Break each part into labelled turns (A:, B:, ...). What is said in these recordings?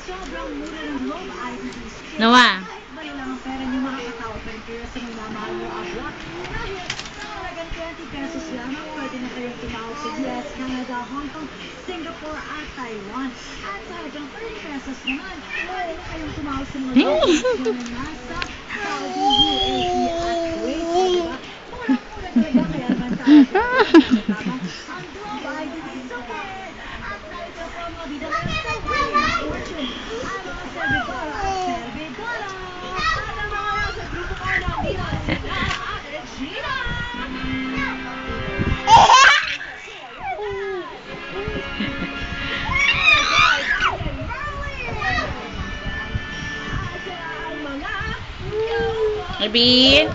A: Sobrang mura ng Globe IDD Street.
B: Nawa.
A: Kahit ba lang ang pera niyo makakatawag pa rin kayo sa minamahal mo abroad. Dahil sa halagang 20 pesos lamang, pwede na kayong tumawag sa US, Canada, Hong Kong, Singapore at Taiwan. At sa halagang 30 pesos naman, pwede na kayong tumawag sa mga local na nasa Saudi, UAE at Kuwait. Diba? Mura-mura talaga, kaya naman tawag lamang ang Globe IDD Super. At dahil sa promo, bida lang sa fortune ang mga servidora at servidora. At ang mga nasa grupo ko na bida sila at Regina.
B: Maybe.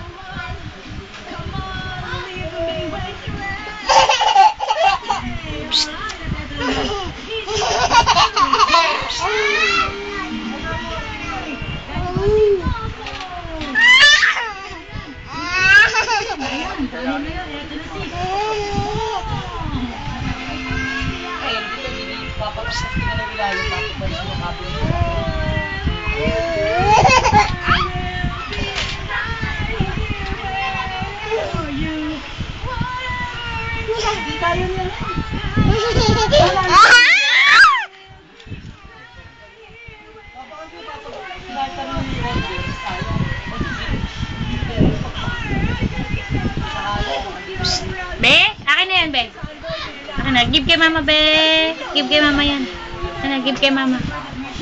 B: Be, akin na yan, be. Akin na, give kay mama, be. Give kay mama yan. Akin na, give kay mama.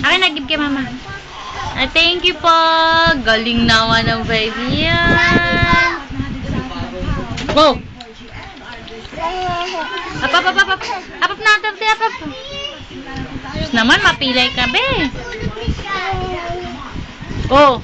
B: Akin na, give kay mama. Ah, thank you po. Galing naman ng baby yan. Go! Apap, apap, apap. Apap na, apap, apap. Diyos naman, mapilay ka, be. Go!